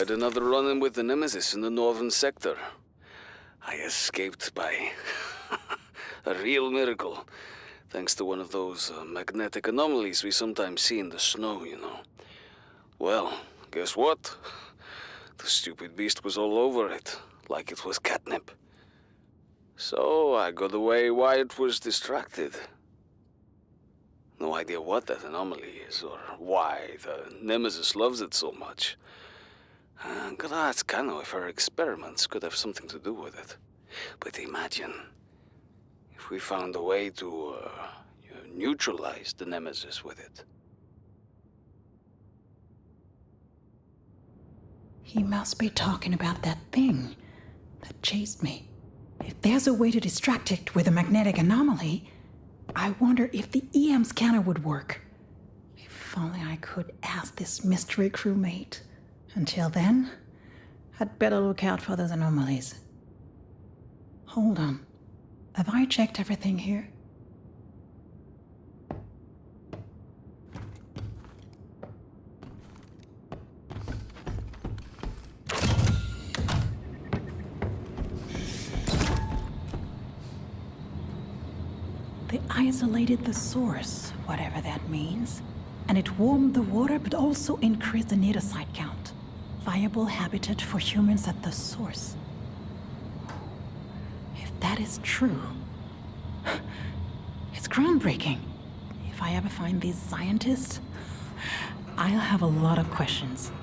had another run-in with the Nemesis in the northern sector. I escaped by a real miracle, thanks to one of those magnetic anomalies we sometimes see in the snow, you know. Well, guess what? The stupid beast was all over it, like it was catnip. So I got away while it was distracted. No idea what that anomaly is, or why the Nemesis loves it so much. Gotta ask Kano if her experiments could have something to do with it. But imagine if we found a way to neutralize the Nemesis with it. He must be talking about that thing that chased me. If there's a way to distract it with a magnetic anomaly, I wonder if the EM scanner would work. If only I could ask this mystery crewmate. Until then, I'd better look out for those anomalies. Hold on. Have I checked everything here? They isolated the source, whatever that means, and it warmed the water but also increased the needosite count. Viable habitat for humans at the source. If that is true, it's groundbreaking. If I ever find these scientists, I'll have a lot of questions.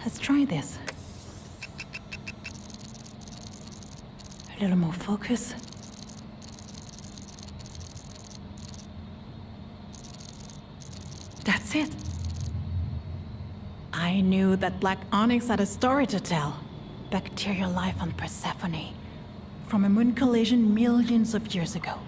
Let's try this. A little more focus. That's it. I knew that Black Onyx had a story to tell. Bacterial life on Persephone. From a moon collision millions of years ago.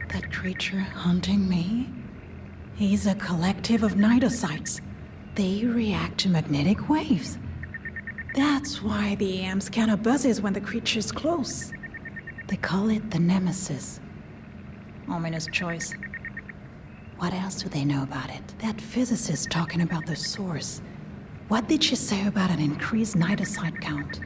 That creature haunting me? He's a collective of nidocytes. They react to magnetic waves. That's why the AM scanner buzzes when the creature's close. They call it the Nemesis. Ominous choice. What else do they know about it? That physicist talking about the source. What did she say about an increased nidocyte count?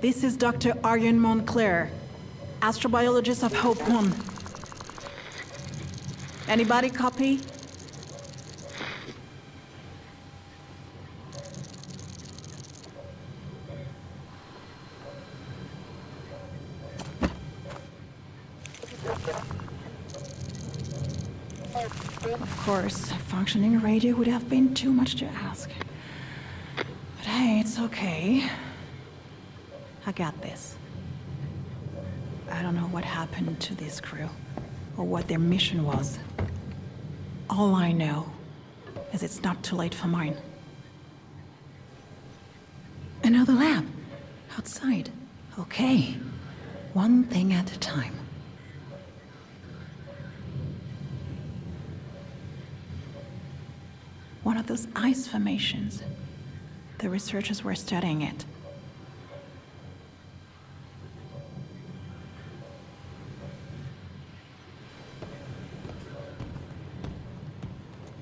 This is Dr. Ariane Montclair, astrobiologist of Hope 1. Anybody copy? Of course, functioning radio would have been too much to ask. But hey, it's okay. I got this. I don't know what happened to this crew, or what their mission was. All I know is it's not too late for mine. Another lab. Outside. Okay. One thing at a time. One of those ice formations. The researchers were studying it.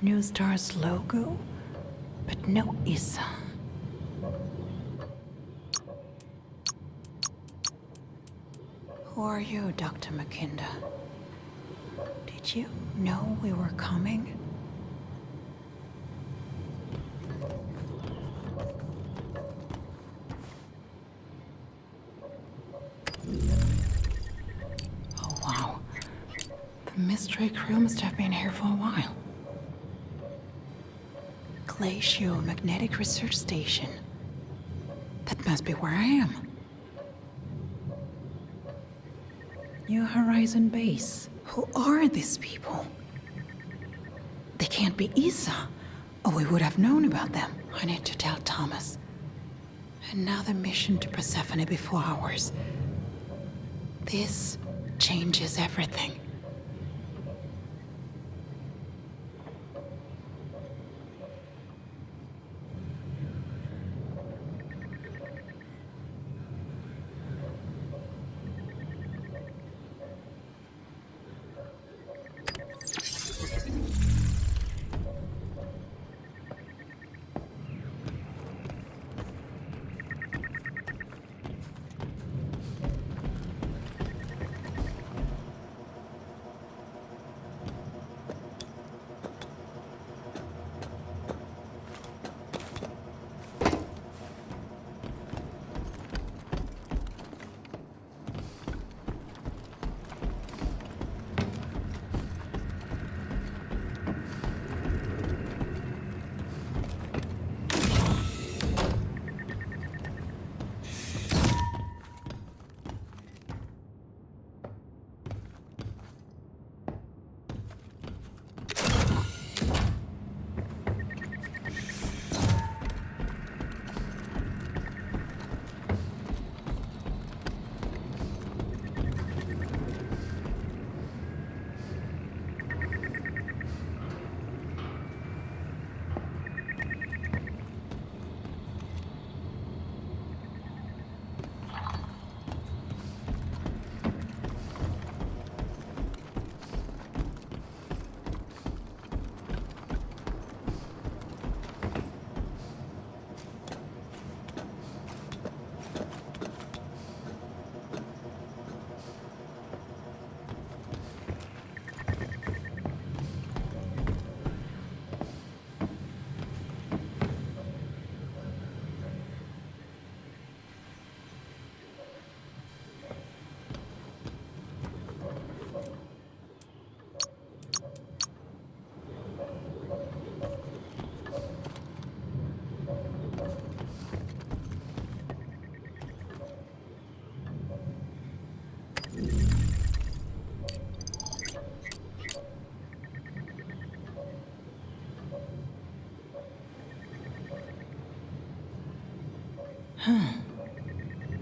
New Star's logo, but no Isa. Who are you, Dr. McKinda? Did you know we were coming? Oh, wow. The mystery crew must have been here for a while. Glaciomagnetic Research Station. That must be where I am. New Horizon Base. Who are these people? They can't be Isa, or we would have known about them. I need to tell Thomas. Another mission to Persephone before ours. This changes everything.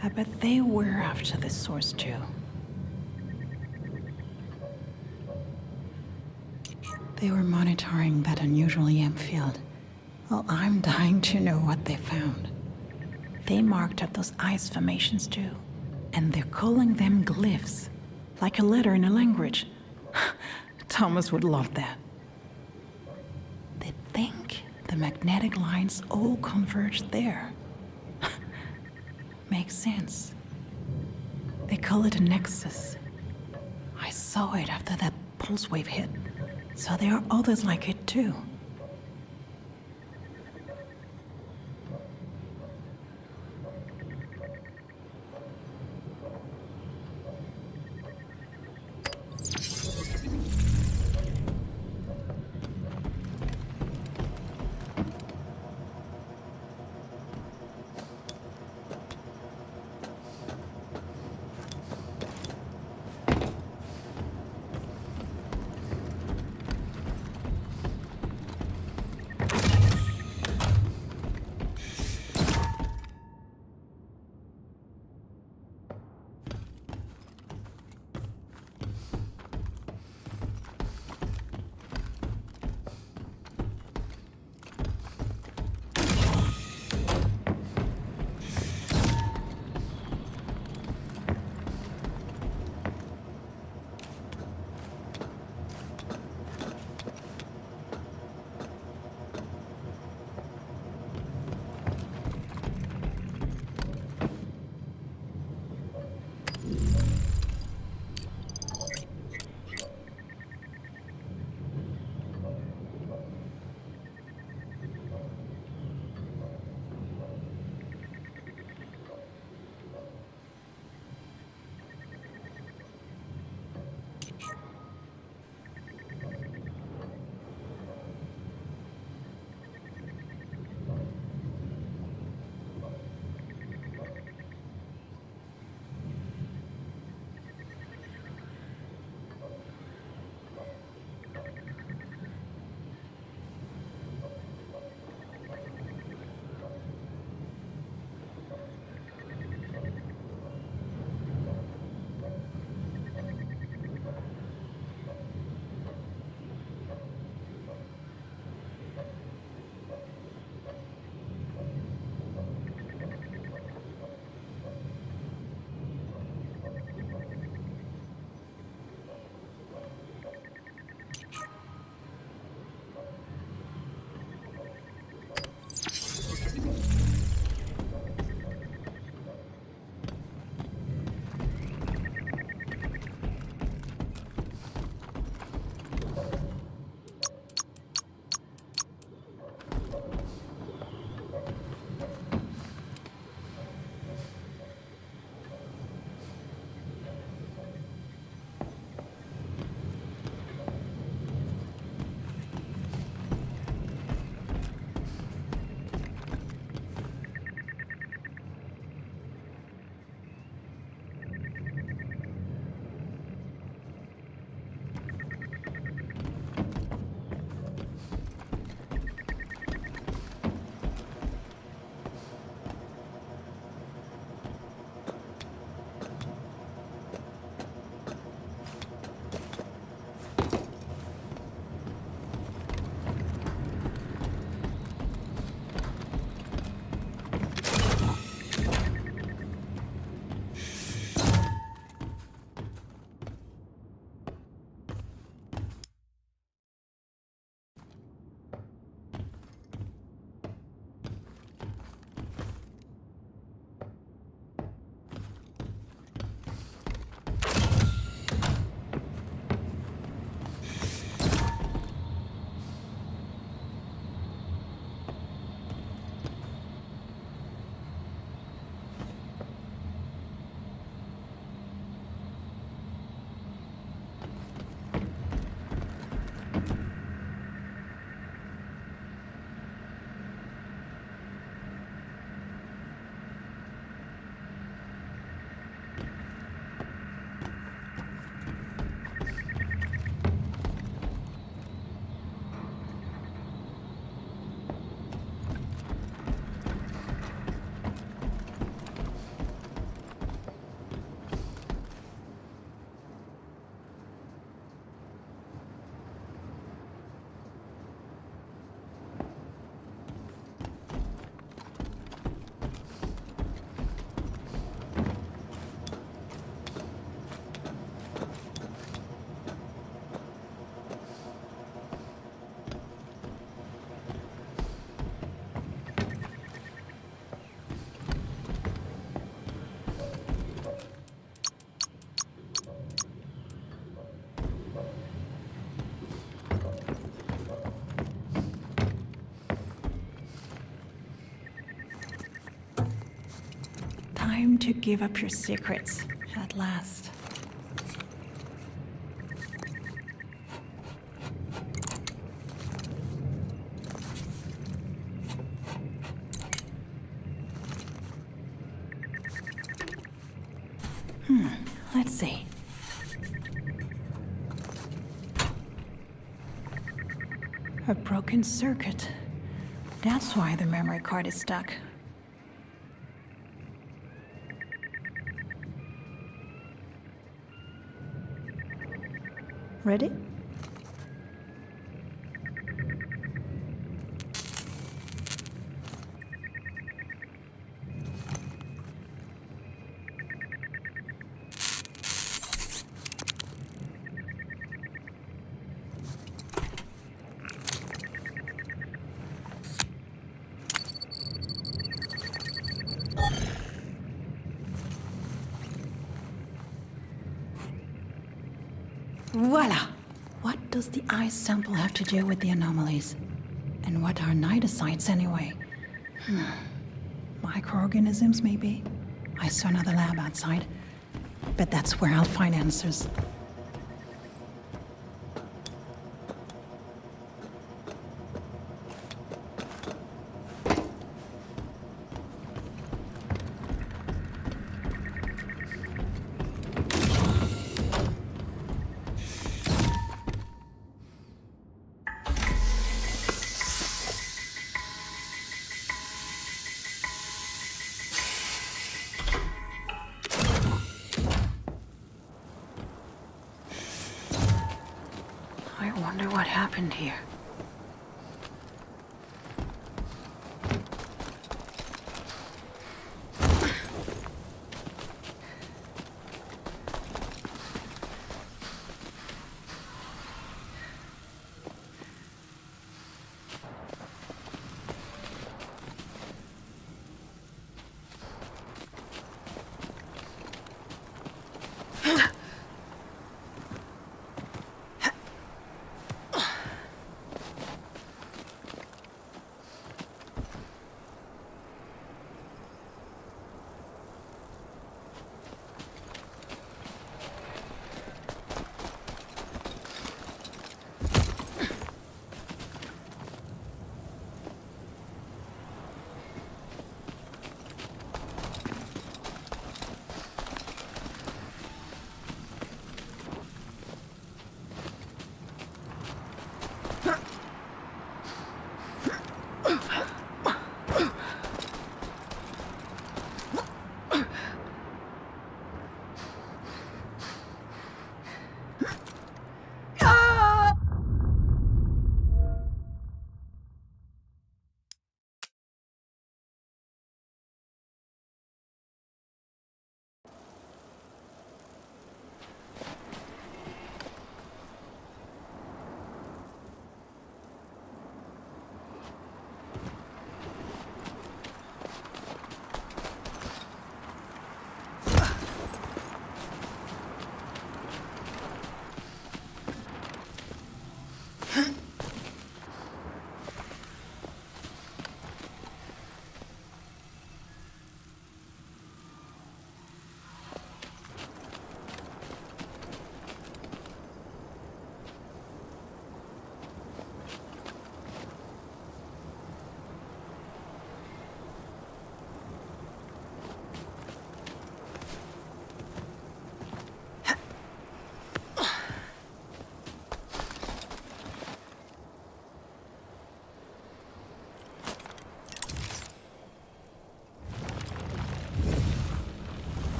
I bet they were after this source too. They were monitoring that unusual EM field. Well, I'm dying to know what they found. They marked up those ice formations too. And they're calling them glyphs. Like a letter in a language. Thomas would love that. They think the magnetic lines all converge there. Makes sense. They call it a nexus. I saw it after that pulse wave hit. So there are others like it too. to give up your secrets, at last. Let's see. A broken circuit. That's why the memory card is stuck. Ready? Voila! What does the eye sample have to do with the anomalies? And what are nidosites anyway? Microorganisms, maybe? I saw another lab outside. Bet that's where I'll find answers. I wonder what happened here.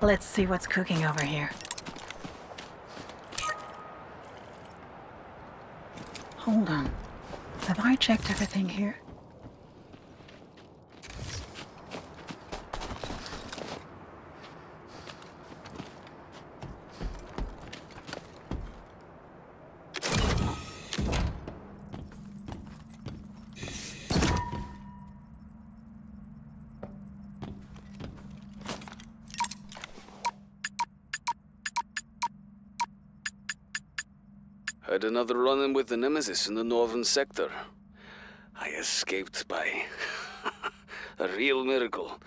Let's see what's cooking over here. Hold on. Have I checked everything here? Had another run-in with the Nemesis in the northern sector. I escaped by a real miracle,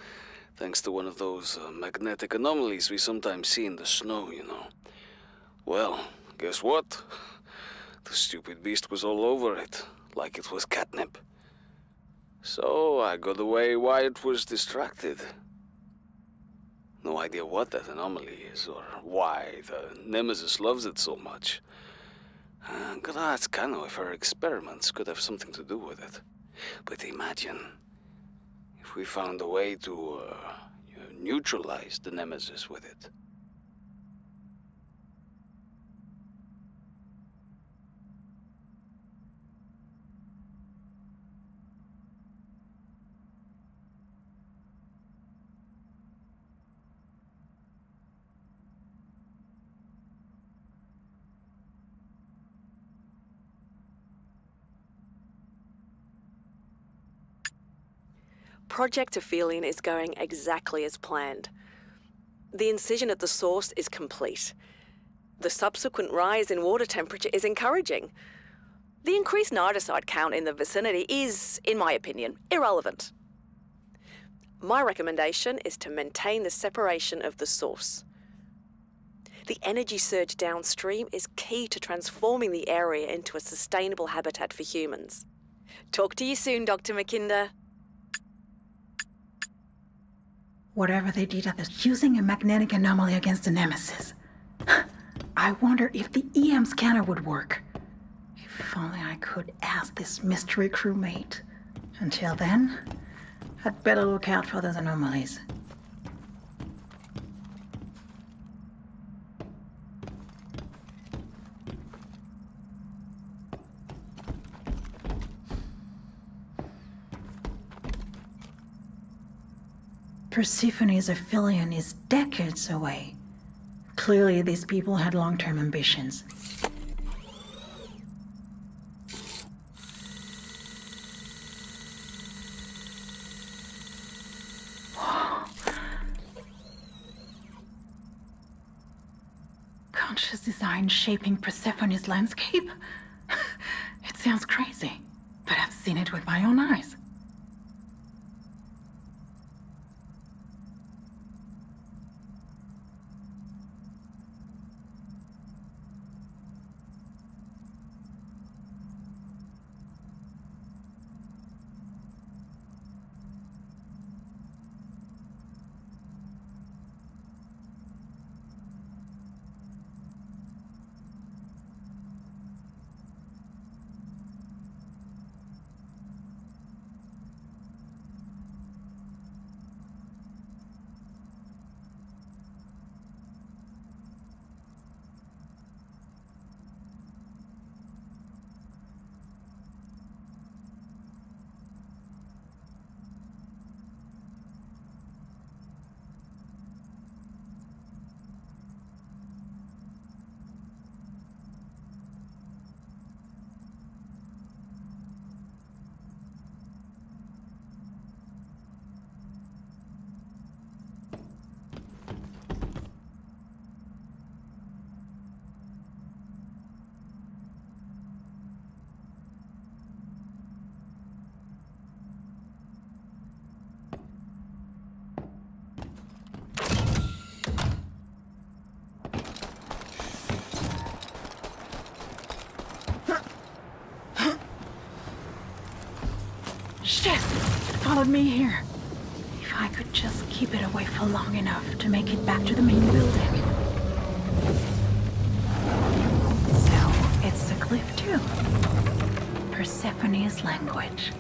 thanks to one of those magnetic anomalies we sometimes see in the snow, you know. Well, guess what? The stupid beast was all over it, like it was catnip. So I got away while it was distracted. No idea what that anomaly is, or why the Nemesis loves it so much. Gotta ask Kano if her experiments could have something to do with it. But imagine if we found a way to neutralize the Nemesis with it. Project Aphelion is going exactly as planned. The incision at the source is complete. The subsequent rise in water temperature is encouraging. The increased nidoside count in the vicinity is, in my opinion, irrelevant. My recommendation is to maintain the separation of the source. The energy surge downstream is key to transforming the area into a sustainable habitat for humans. Talk to you soon, Dr. McKinder. Whatever they did at this, using a magnetic anomaly against the Nemesis. I wonder if the EM scanner would work. If only I could ask this mystery crewmate. Until then, I'd better look out for those anomalies. Persephone's Aphelion is decades away. Clearly, these people had long-term ambitions. Conscious design shaping Persephone's landscape? It sounds crazy, but I've seen it with my own eyes. Shit! It followed me here. If I could just keep it away for long enough to make it back to the main building. So, it's a cliff too. Persephone's language.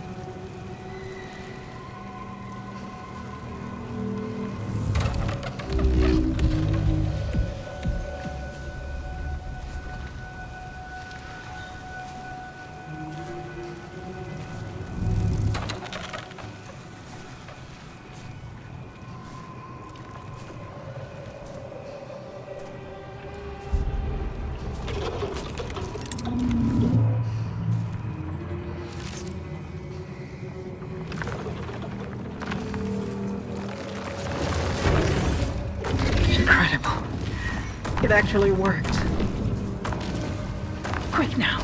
Incredible. It actually worked. Quick now.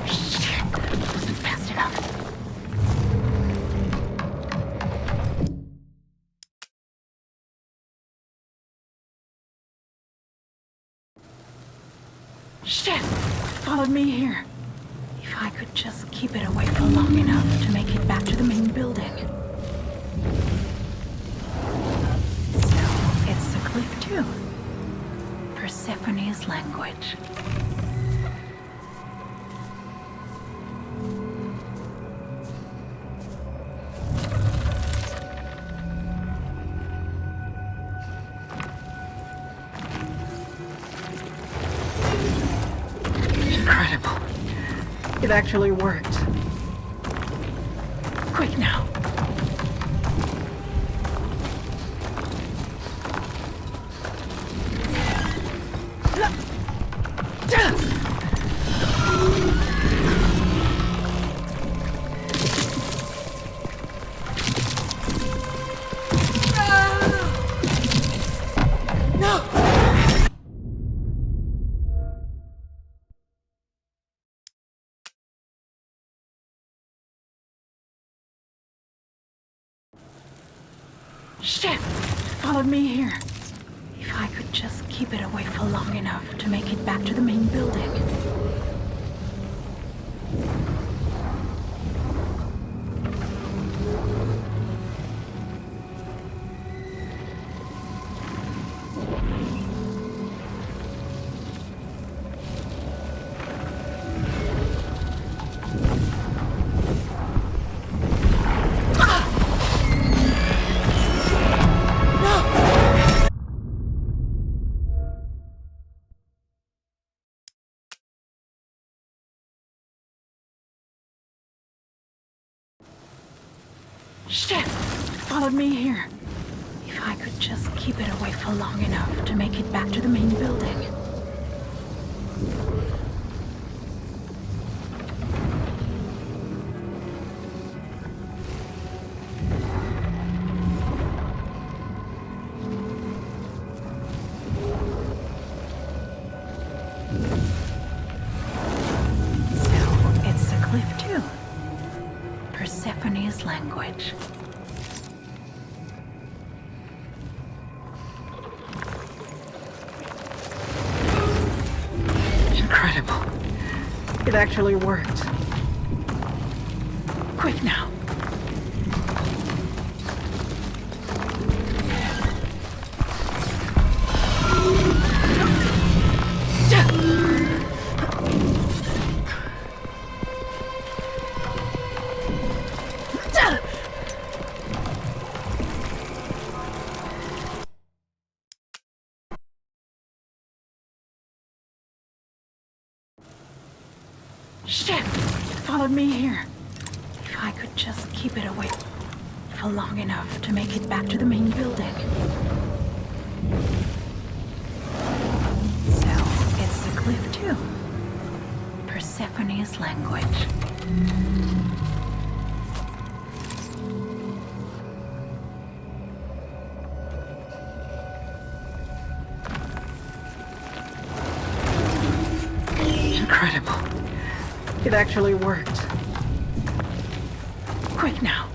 Shit, wasn't fast enough. Shit! It followed me here. If I could just keep it away for long enough to make it back to the main building. So, it's a cliff too. Persephone's language. Incredible. It actually worked. Quick now. Shit! It followed me here. If I could just keep it away for long enough to make it back to the main building. Shit! It followed me here. If I could just keep it away for long enough to make it back to the main building. So, it's a cliff too. Persephone's language. Incredible. It actually worked. Quick now. Shit! It followed me here. If I could just keep it away for long enough to make it back to the main building. So, it's a cliff too. Persephone's language. Incredible. It actually worked. Quick now.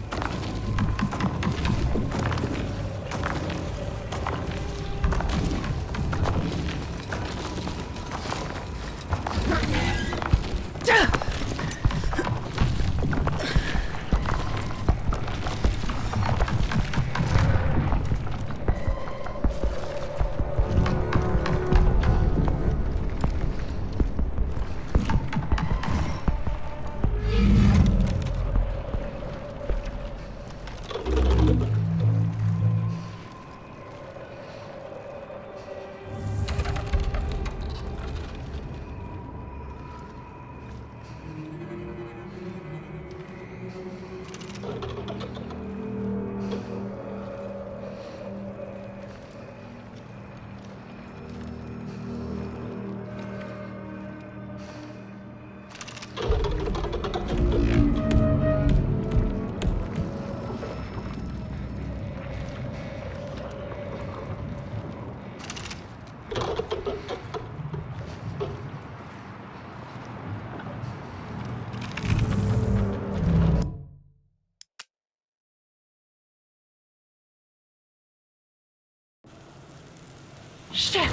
Shit!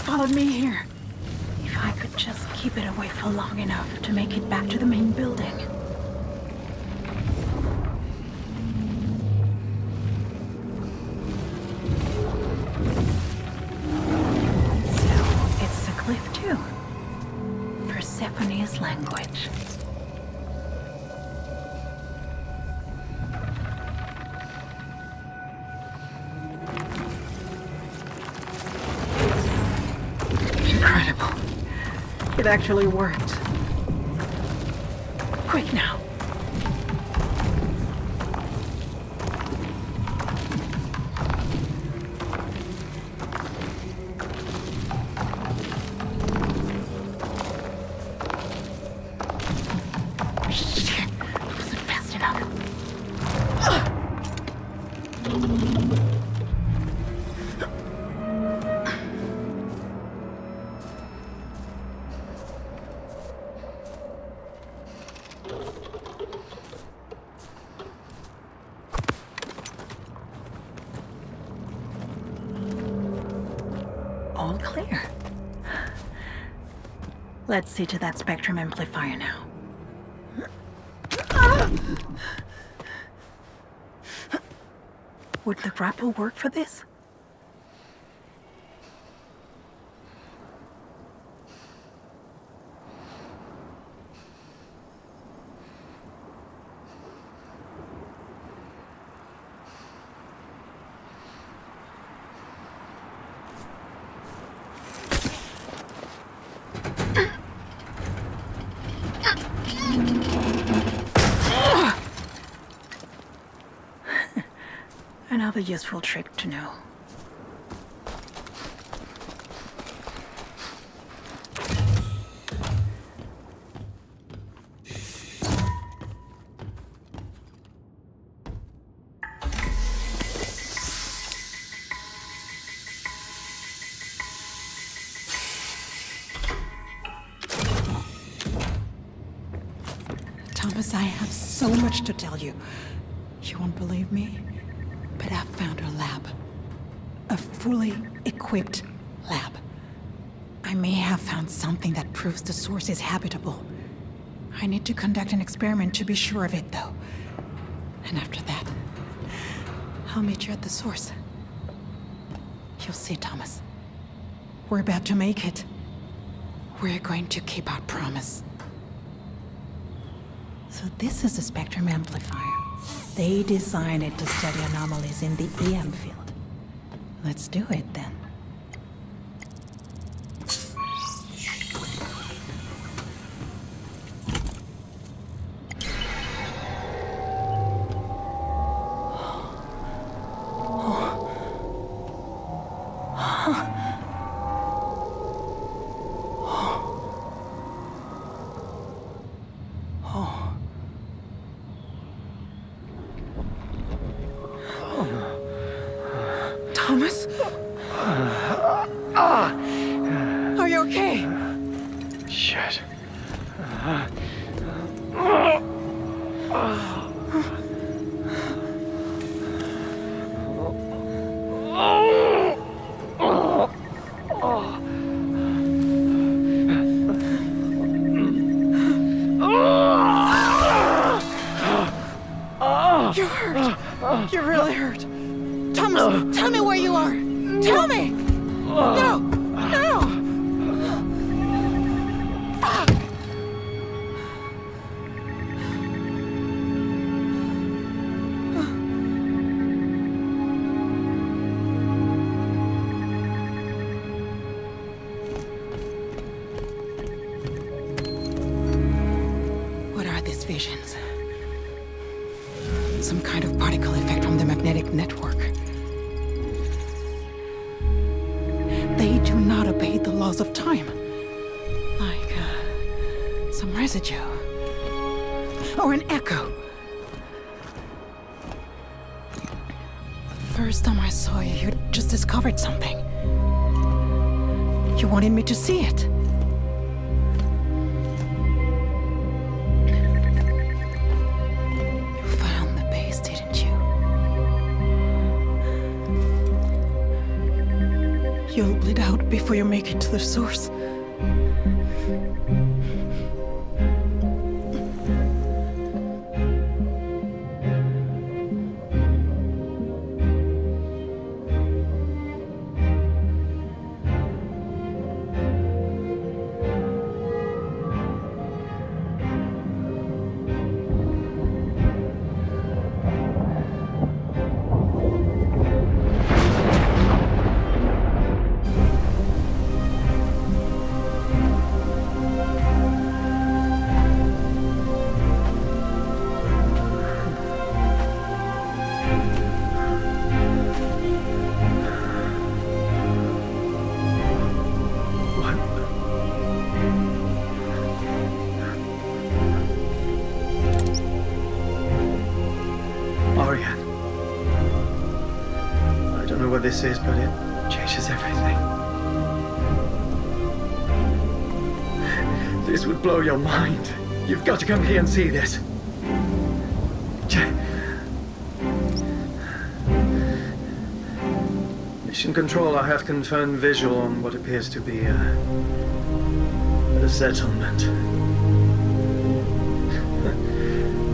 Followed me here. If I could just keep it away for long enough to make it back to the main building. So, it's a cliff too. Persephone's language. Incredible. It actually worked. Quick now. Shit, wasn't fast enough. All clear. Let's see to that spectrum amplifier now. Would the grapple work for this? Another useful trick to know. Thomas, I have so much to tell you. You won't believe me? But I found a lab. A fully equipped lab. I may have found something that proves the source is habitable. I need to conduct an experiment to be sure of it, though. And after that, I'll meet you at the source. You'll see, Thomas. We're about to make it. We're going to keep our promise. So this is a spectrum amplifier. They designed it to study anomalies in the EM field. Let's do it then. Thomas? Are you okay? Shit. You're hurt. You're really hurt. Thomas, tell me where you are. Tell me. No. No. Fuck. What are these visions? Some kind of particle effect from the magnetic network. They do not obey the laws of time. Like, some residue. Or an echo. The first time I saw you, you just discovered something. You wanted me to see it. You'll bleed out before you make it to the source. Ariane. I don't know what this is, but it changes everything. This would blow your mind. You've got to come here and see this. Mission Control, I have confirmed visual on what appears to be a settlement.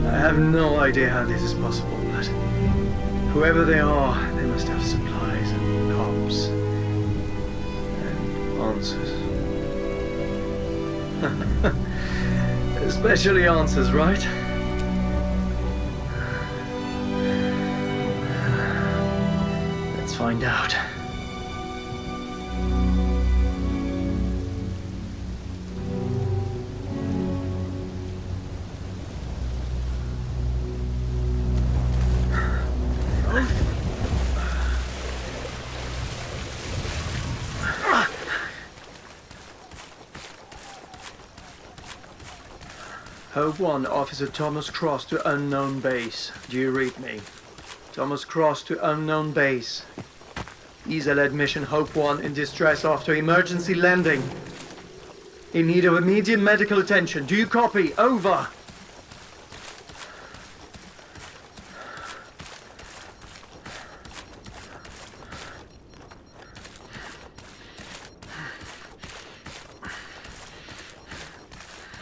I have no idea how this is possible, but whoever they are, they must have supplies and comps and answers. Especially answers, right? Let's find out. Hope 1, Officer Thomas Cross to unknown base. Do you read me? Thomas Cross to unknown base. ESA-led mission Hope 1 in distress after emergency landing. In need of immediate medical attention. Do you copy? Over.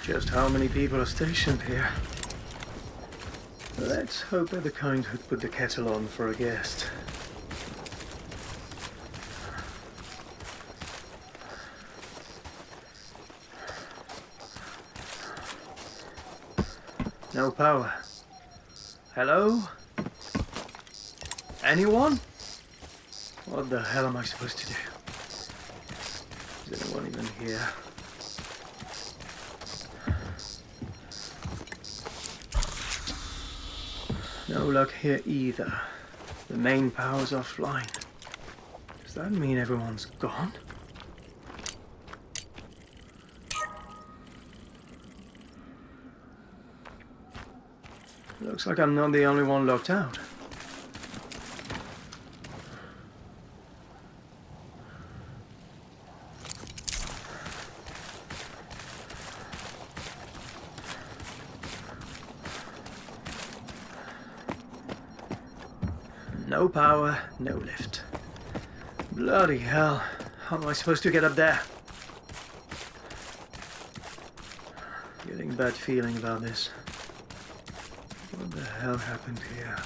Just how many people are stationed here? Let's hope they're the kind who'd put the kettle on for a guest. No power. Hello? Anyone? What the hell am I supposed to do? Is anyone even here? No luck here either. The main power's offline. Does that mean everyone's gone? Looks like I'm not the only one locked out. No power, no lift. Bloody hell. How am I supposed to get up there? Getting a bad feeling about this. What the hell happened here?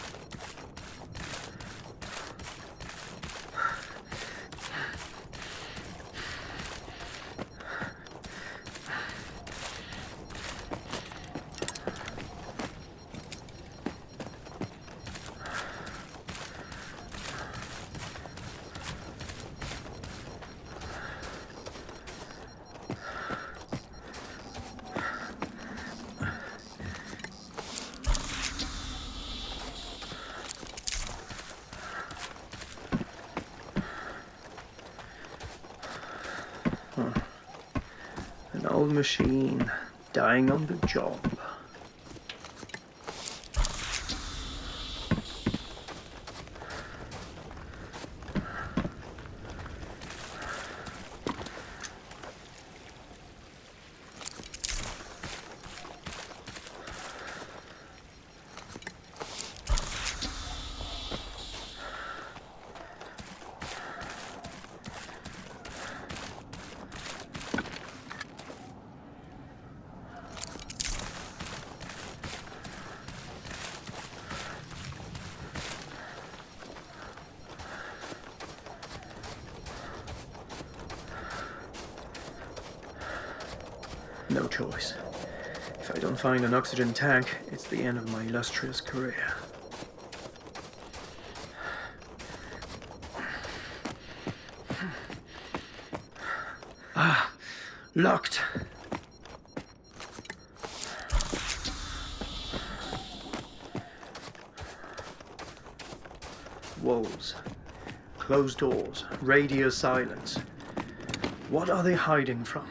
An old machine, dying on the job. No choice. If I don't find an oxygen tank, it's the end of my illustrious career. Ah, locked. Walls, closed doors, radio silence. What are they hiding from?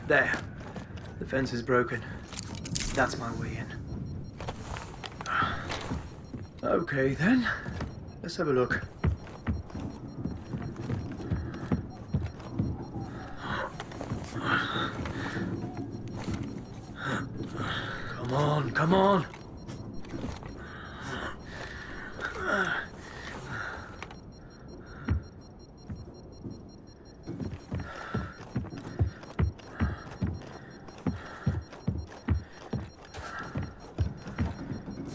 There. The fence is broken. That's my way in. Okay then. Let's have a look. Come on, come on.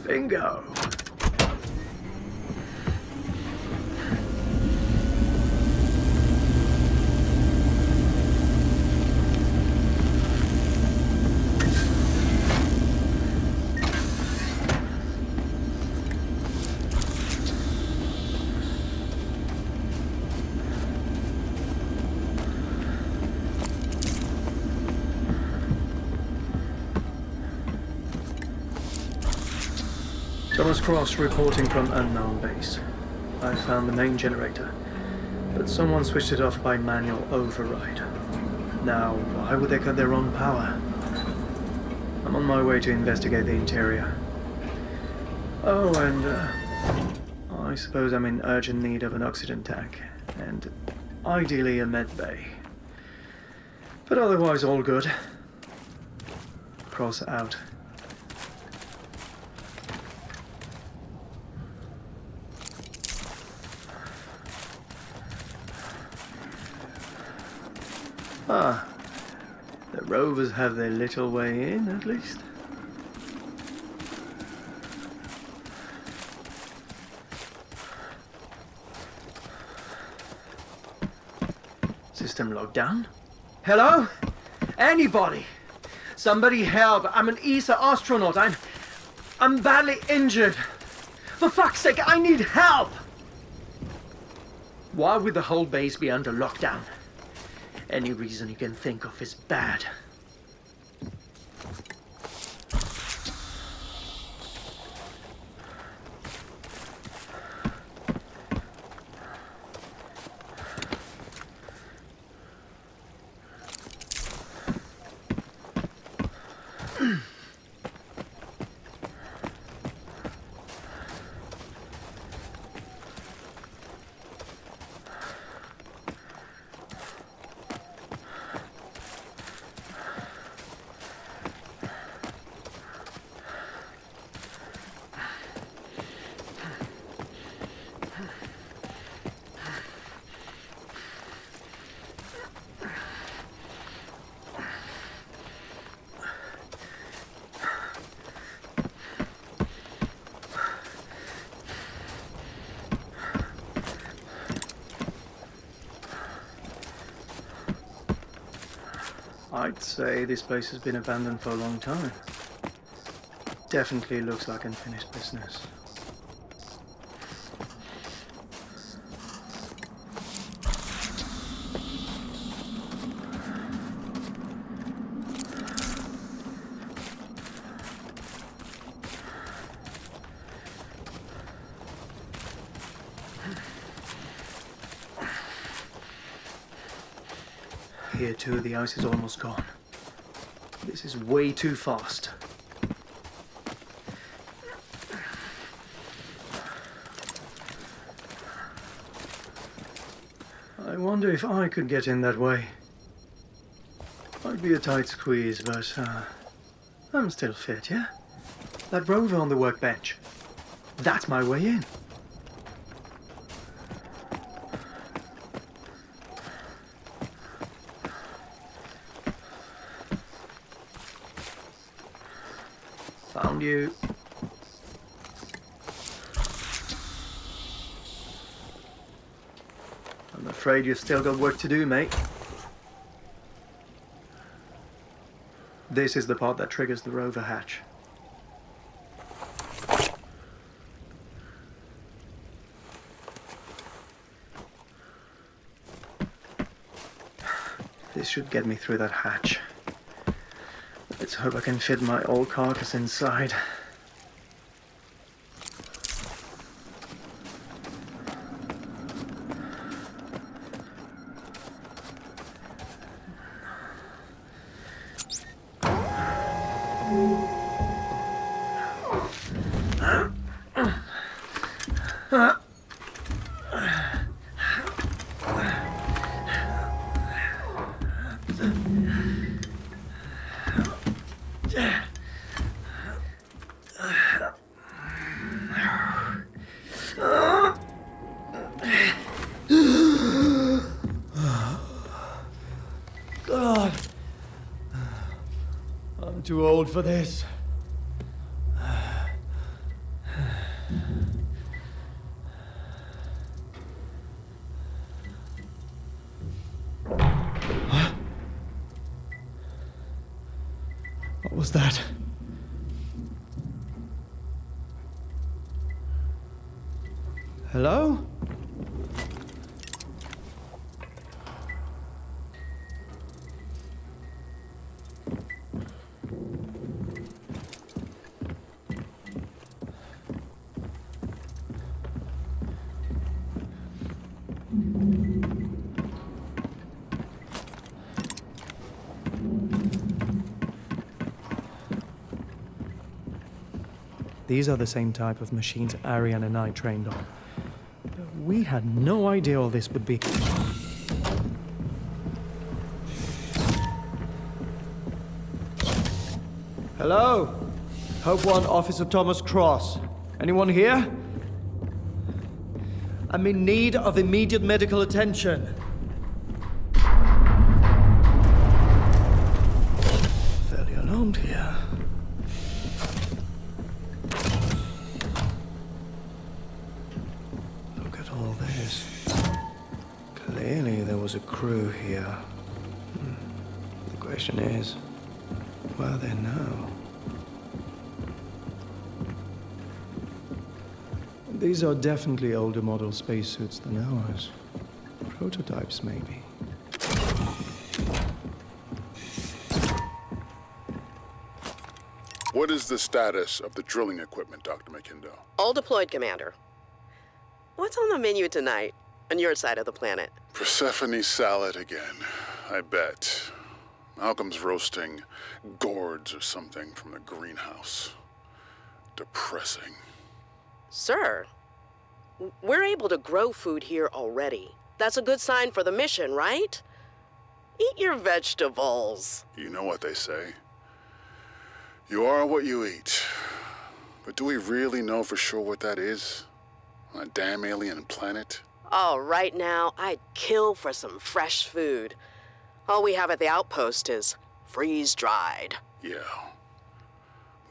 Bingo! Thomas Cross reporting from unknown base. I found the main generator, but someone switched it off by manual override. Now, why would they cut their own power? I'm on my way to investigate the interior. Oh, and I suppose I'm in urgent need of an oxygen tank, and ideally a med bay. But otherwise all good. Cross out. Ah, the rovers have their little way in, at least. System locked down. Hello? Anybody? Somebody help. I'm an ESA astronaut. I'm badly injured. For fuck's sake, I need help! Why would the whole base be under lockdown? Any reason you can think of is bad. I'd say this place has been abandoned for a long time. Definitely looks like unfinished business. Here too, the ice is almost gone. This is way too fast. I wonder if I could get in that way. Might be a tight squeeze, but I'm still fit, yeah? That rover on the workbench. That's my way in. Found you. I'm afraid you've still got work to do, mate. This is the part that triggers the rover hatch. This should get me through that hatch. Let's hope I can fit my old carcass inside. God, I'm too old for this. What was that? Hello? These are the same type of machines Ariane and I trained on. We had no idea all this would be. Hello? Hope One, Officer Thomas Cross. Anyone here? I'm in need of immediate medical attention. Fairly alarmed here. Look at all this. Clearly there was a crew here. The question is, where are they now? These are definitely older model spacesuits than ours. Prototypes, maybe. What is the status of the drilling equipment, Dr. McKindo? All deployed, Commander. What's on the menu tonight, on your side of the planet? Persephone salad again, I bet. Malcolm's roasting gourds or something from the greenhouse. Depressing. Sir, we're able to grow food here already. That's a good sign for the mission, right? Eat your vegetables. You know what they say. You are what you eat. But do we really know for sure what that is? On a damn alien planet? Oh, right now, I'd kill for some fresh food. All we have at the outpost is freeze-dried. Yeah.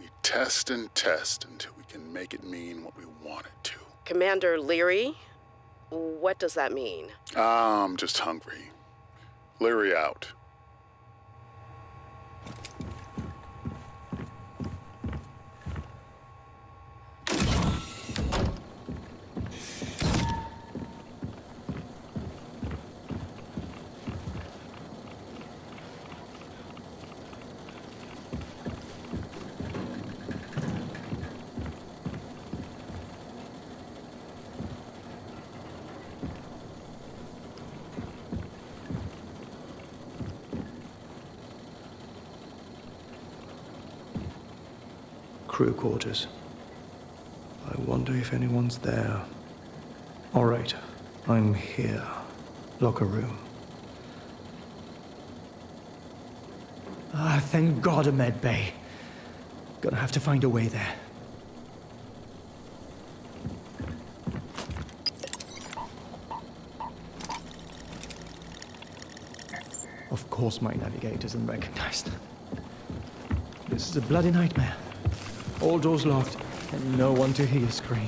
We test and test until we can make it mean what we want it to. Commander Leary, what does that mean? I'm just hungry. Leary out. Crew quarters. I wonder if anyone's there. All right, I'm here. Locker room. Ah, thank God a med bay. Gonna have to find a way there. Of course my navigator isn't recognized. This is a bloody nightmare. All doors locked, and no one to hear scream.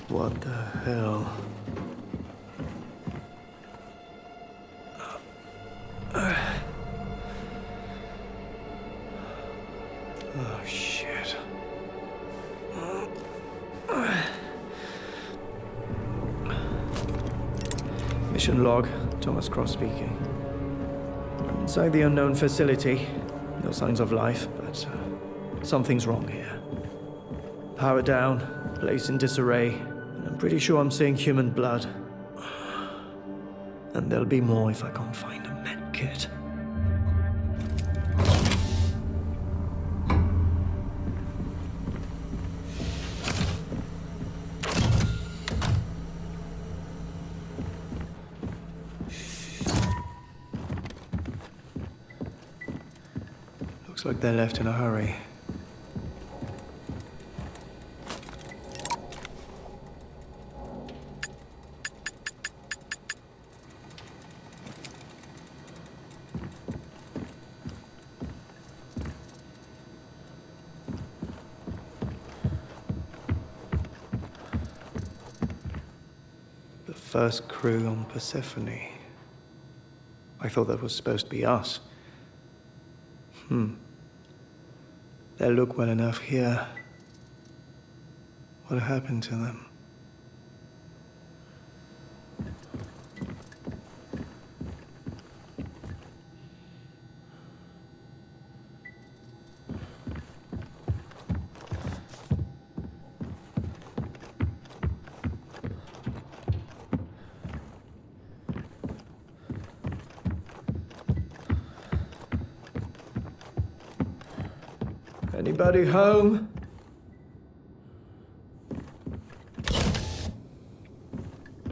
What the hell? Oh, shit. Mission log, Thomas Cross speaking. I'm inside the unknown facility. No signs of life, but something's wrong here. Power down, place in disarray, and I'm pretty sure I'm seeing human blood. And there'll be more if I can't find a med kit. Looks like they left in a hurry. The first crew on Persephone. I thought that was supposed to be us. They look well enough here. What happened to them? Anybody home?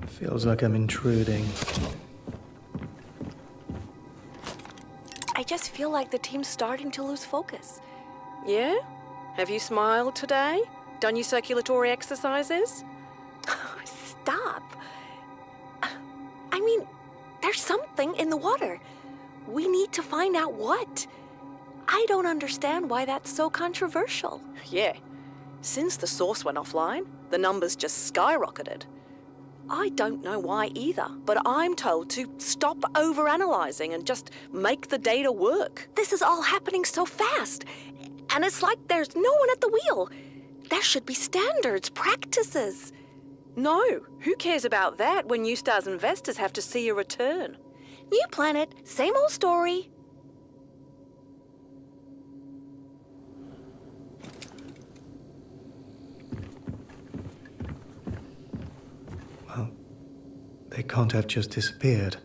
Feels like I'm intruding. I just feel like the team's starting to lose focus. Yeah? Have you smiled today? Done your circulatory exercises? Stop. I mean, there's something in the water. We need to find out what. I don't understand why that's so controversial. Yeah. Since the source went offline, the numbers just skyrocketed. I don't know why either, but I'm told to stop overanalyzing and just make the data work. This is all happening so fast, and it's like there's no one at the wheel. There should be standards, practices. No, who cares about that when New Star's investors have to see a return? New planet, same old story. Well, they can't have just disappeared.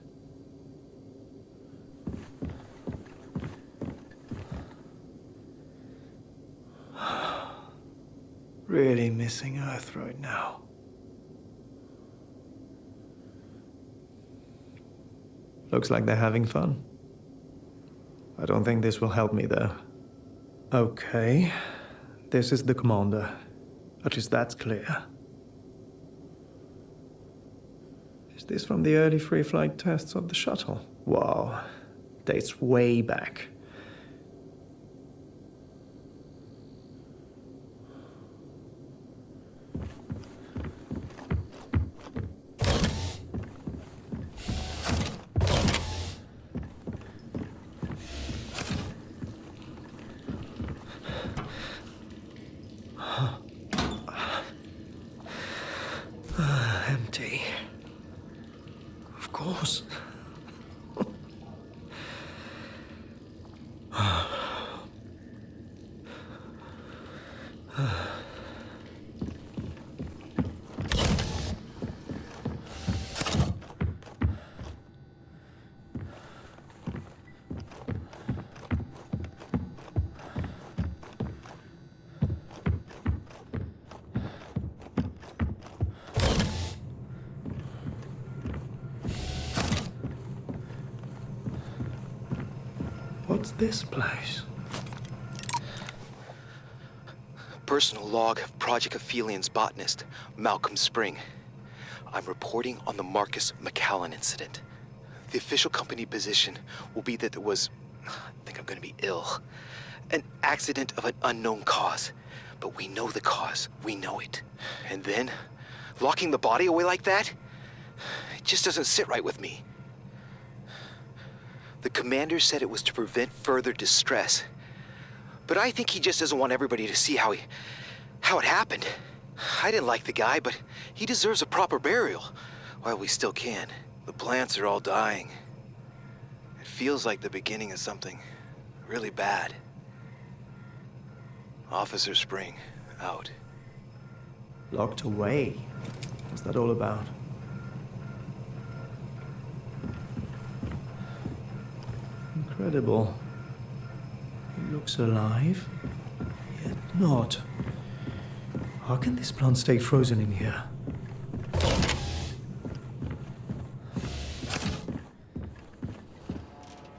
Really missing Earth right now. Looks like they're having fun. I don't think this will help me, though. Okay, this is the commander. At least that's clear. Is this from the early free flight tests of the shuttle? Wow, dates way back. Empty. Of course. What's this place? personal log of Project Aphelion's botanist, Malcolm Spring. I'm reporting on the Marcus McCallan incident. The official company position will be that there was, I think I'm gonna be ill, an accident of an unknown cause. But we know the cause, we know it. And then, locking the body away like that, it just doesn't sit right with me. The commander said it was to prevent further distress. But I think he just doesn't want everybody to see how it happened. I didn't like the guy, but he deserves a proper burial while we still can. The plants are all dying. It feels like the beginning of something really bad. Officer Spring, out. Locked away? What's that all about? Incredible. He looks alive, yet not. How can this plant stay frozen in here?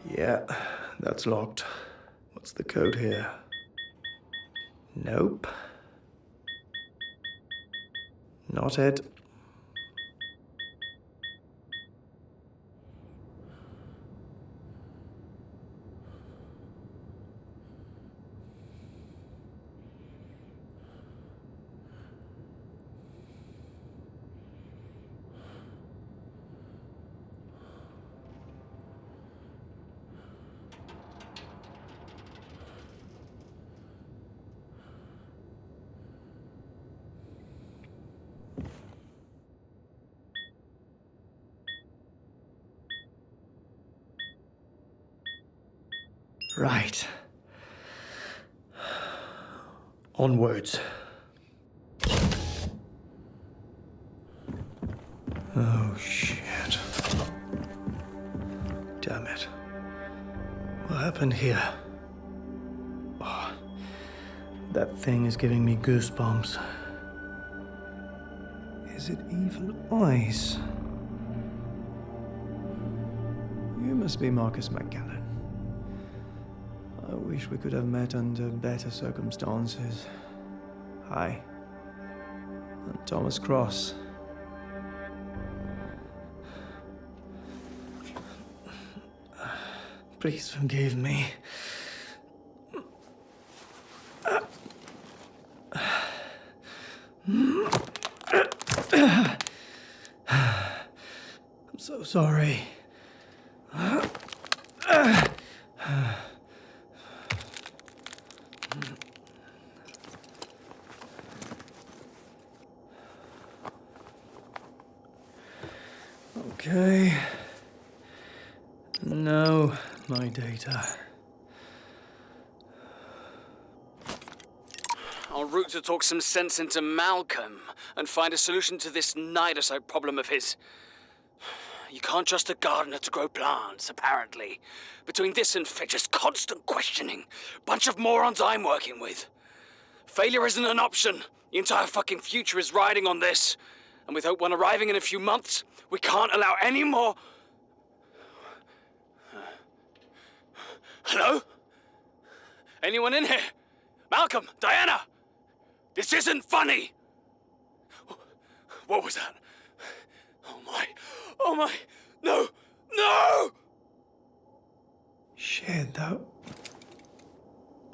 Yeah, that's locked. What's the code here? Nope. Not it. Right. Onwards. Oh, shit. Damn it. What happened here? Oh, that thing is giving me goosebumps. Is it evil eyes? You must be Marcus McCallan. I wish we could have met under better circumstances. Hi. I'm Thomas Cross. Please forgive me. I'm so sorry. Okay. Now, my data. En route to talk some sense into Malcolm and find a solution to this nidosite problem of his. You can't trust a gardener to grow plants, apparently. Between this and Fitch's constant questioning, bunch of morons I'm working with. Failure isn't an option. The entire fucking future is riding on this. And with Hope One arriving in a few months, we can't allow any more... Hello? Anyone in here? Malcolm, Diana! This isn't funny! What was that? Oh my, no, no! Shit, that...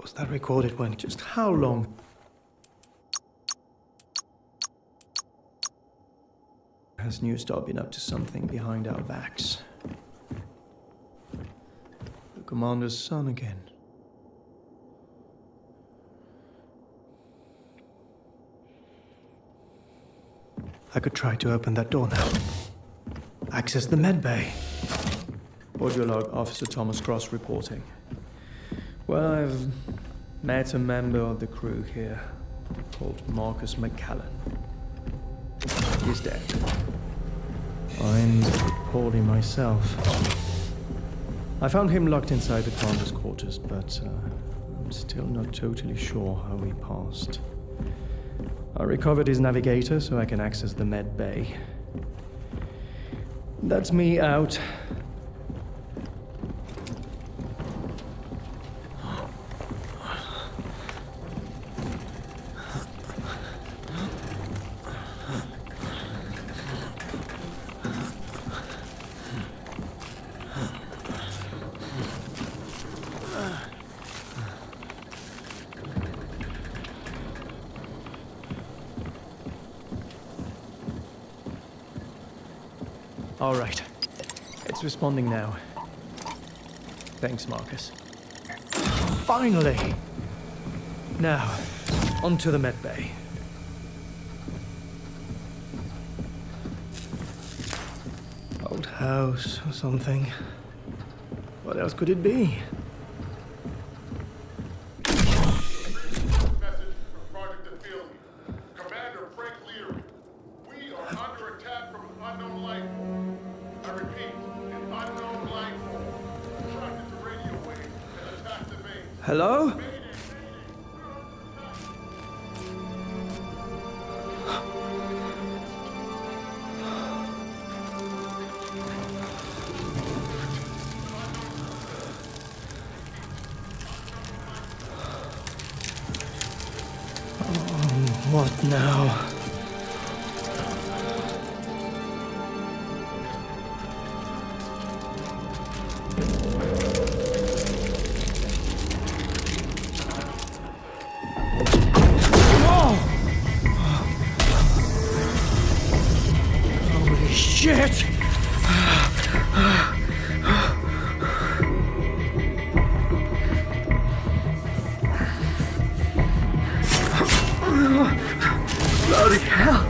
Was that recorded when? Just how long? Has New Star been up to something behind our backs? The commander's son again. I could try to open that door now. Access the medbay. Audio log, Officer Thomas Cross reporting. Well, I've met a member of the crew here called Marcus McCallan. He's dead. I'm poorly myself. I found him locked inside the commander's quarters, but I'm still not totally sure how he passed. I recovered his navigator so I can access the med bay. That's me out. All right. It's responding now. Thanks, Marcus. Finally! Now, onto the med bay. Old house or something. What else could it be? Message from Project Aphelion. Commander Frank Leary. We are under attack from an unknown life form. I repeat, an unknown life form. Attracted to radio waves and attacked the base. Hello? Mayday, mayday. What now? Holy shit! Bloody hell!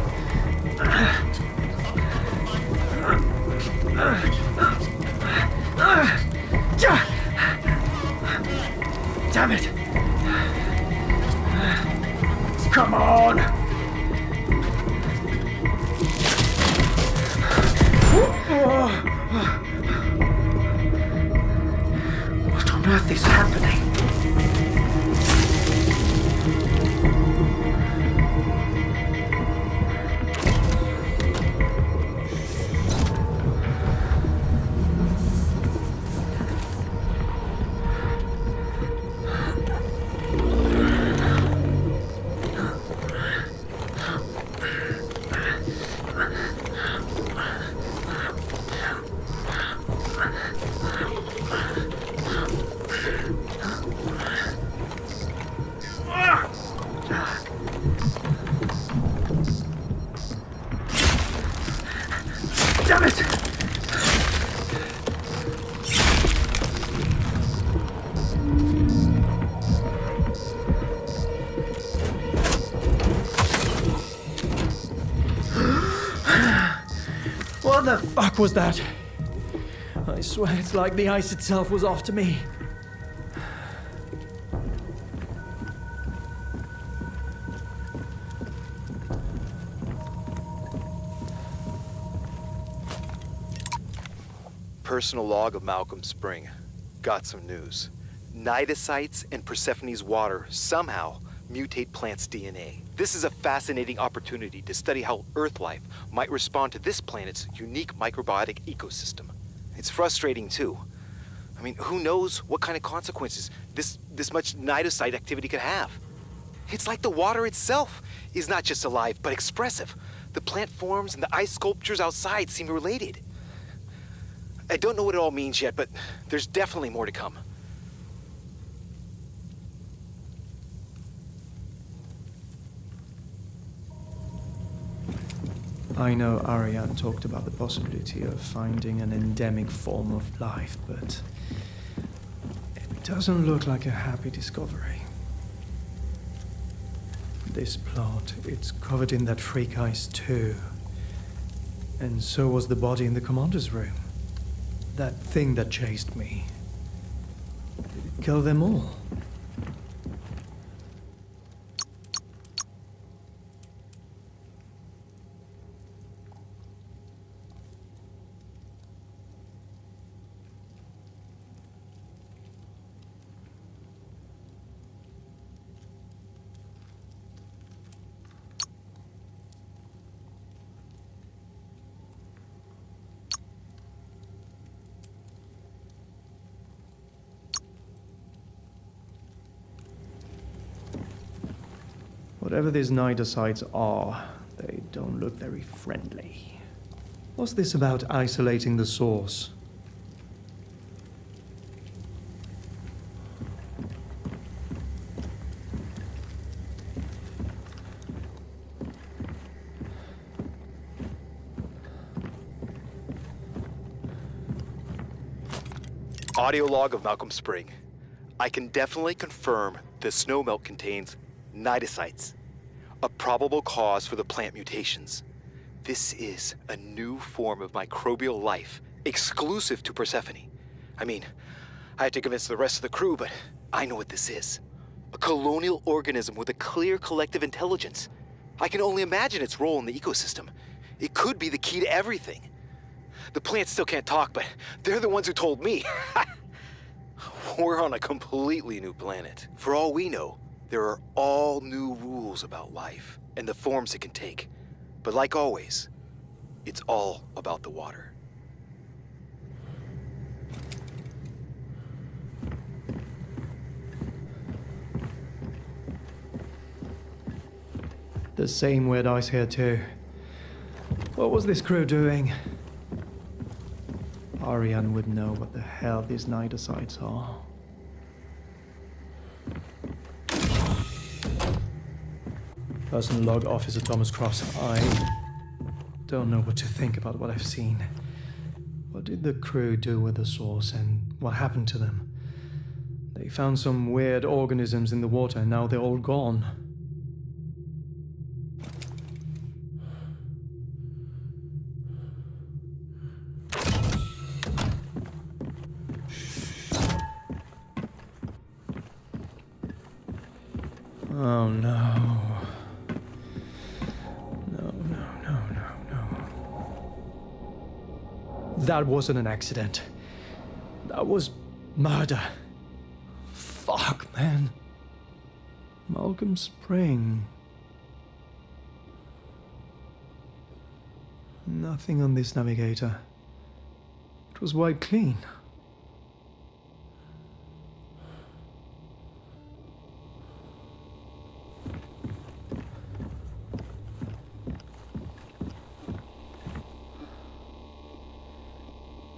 Damn it! Come on! What on earth is happening? Damn it! What the fuck was that? I swear it's like the ice itself was after me. Personal log of Malcolm Spring. Got some news. Cnidocytes and Persephone's water somehow mutate plants' DNA. This is a fascinating opportunity to study how Earth life might respond to this planet's unique microbiotic ecosystem. It's frustrating too. I mean, who knows what kind of consequences this much cnidocyte activity could have? It's like the water itself is not just alive, but expressive. The plant forms and the ice sculptures outside seem related. I don't know what it all means yet, but there's definitely more to come. I know Ariane talked about the possibility of finding an endemic form of life, but it doesn't look like a happy discovery. This plot, it's covered in that freak ice too. And so was the body in the commander's room. That thing that chased me. Did it kill them all? Whatever these cnidocytes are, they don't look very friendly. What's this about isolating the source? Audio log of Malcolm Spring. I can definitely confirm the snowmelt contains nidosites, a probable cause for the plant mutations. This is a new form of microbial life, exclusive to Persephone. I mean, I had to convince the rest of the crew, but I know what this is. A colonial organism with a clear collective intelligence. I can only imagine its role in the ecosystem. It could be the key to everything. The plants still can't talk, but they're the ones who told me. We're on a completely new planet. For all we know, there are all new rules about life and the forms it can take. But like always, it's all about the water. The same weird ice here too. What was this crew doing? Ariane would know what the hell these nidosites are. Personal log, Officer Thomas Cross. I don't know what to think about what I've seen. What did the crew do with the source, and what happened to them? They found some weird organisms in the water, and now they're all gone. Oh no. That wasn't an accident. That was murder. Fuck, man. Malcolm Spring. Nothing on this navigator. It was wiped clean.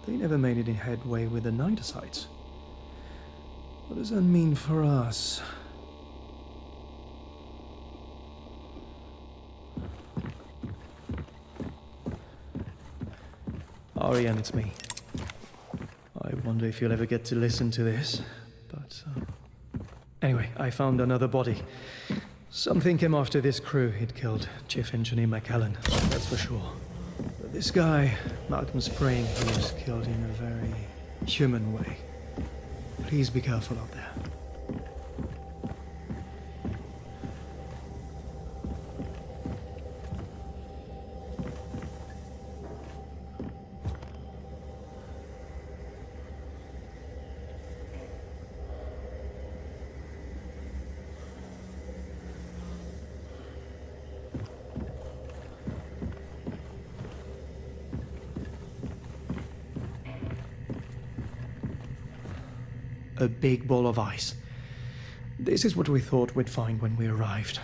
They never made any headway with the nidosites. What does that mean for us? Ariane, it's me. I wonder if you'll ever get to listen to this, but... Anyway, I found another body. Something came after this crew he'd killed, Chief Engineer McAllen, that's for sure. But this guy, Malcolm Spring, he was killed in a very human way. Please be careful out there. A big ball of ice. This is what we thought we'd find when we arrived.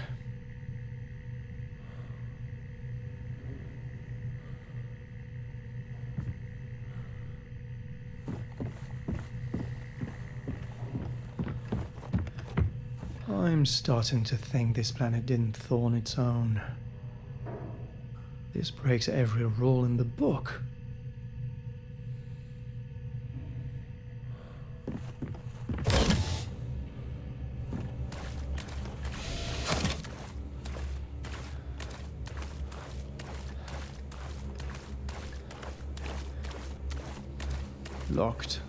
I'm starting to think this planet didn't thaw on its own. This breaks every rule in the book. Locked.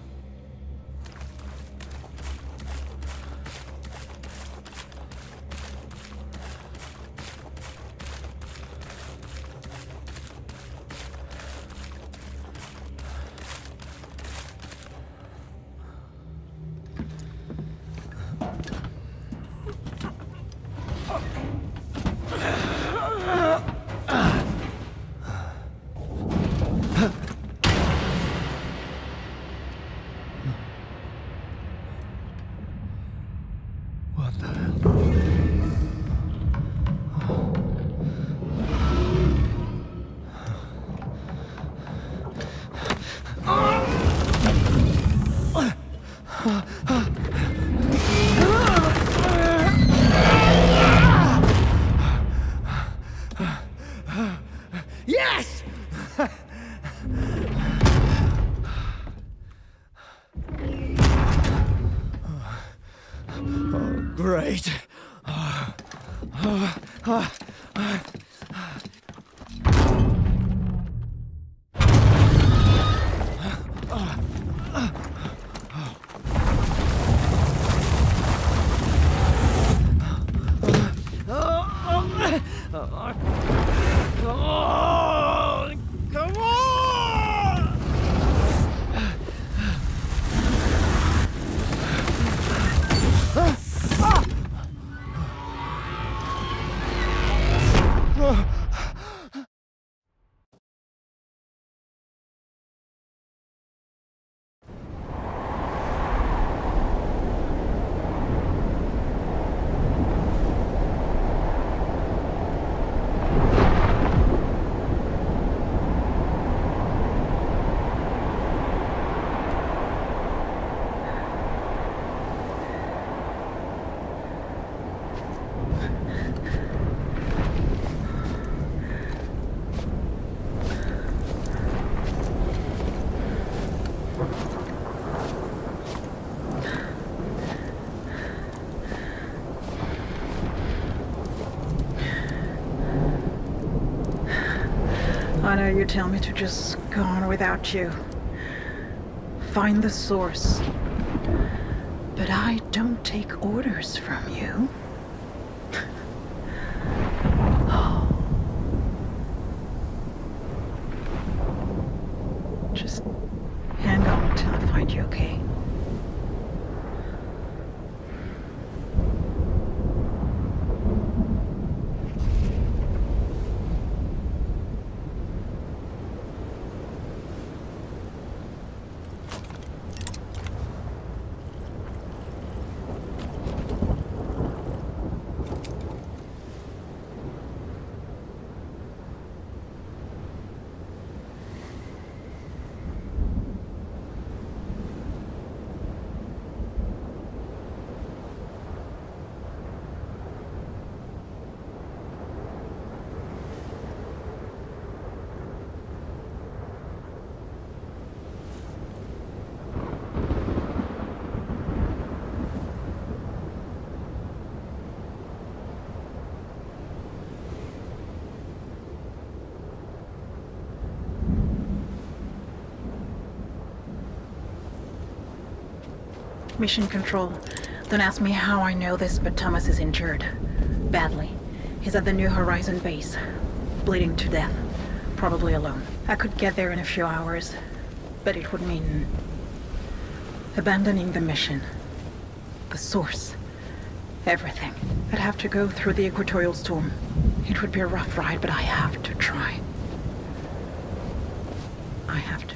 What the hell? Yes! great. Come on! Come on! I know you tell me to just go on without you. Find the source. But I don't take orders from you. Just hang on until I find you, okay? Mission Control. Don't ask me how I know this, but Thomas is injured. Badly. He's at the New Horizon base. Bleeding to death. Probably alone. I could get there in a few hours, but it would mean abandoning the mission. The source. Everything. I'd have to go through the equatorial storm. It would be a rough ride, but I have to try. I have to.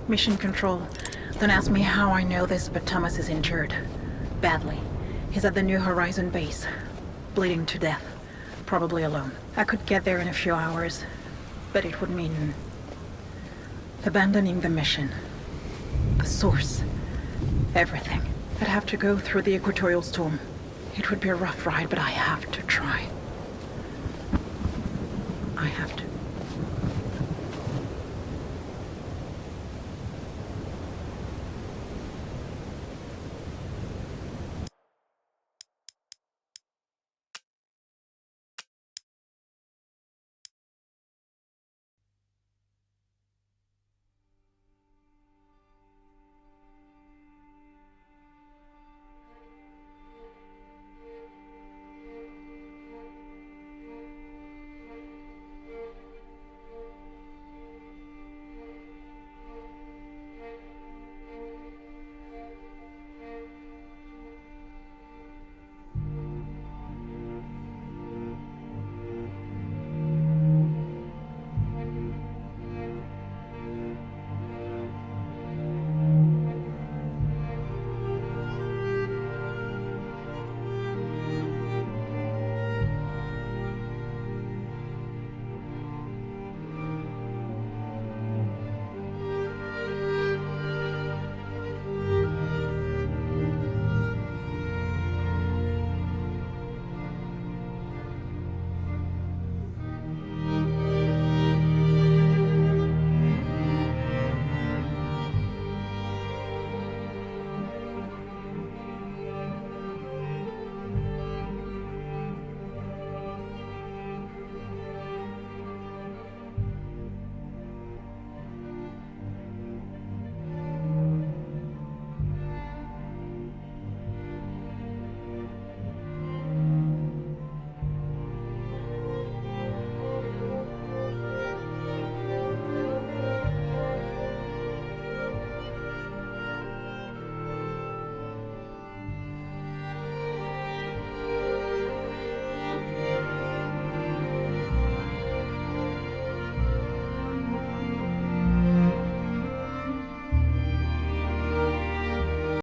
Mission Control. Don't ask me how I know this, but Thomas is injured. Badly. He's at the New Horizon base. Bleeding to death. Probably alone. I could get there in a few hours, but it would mean abandoning the mission. The source. Everything. I'd have to go through the equatorial storm. It would be a rough ride, but I have to try. I have to.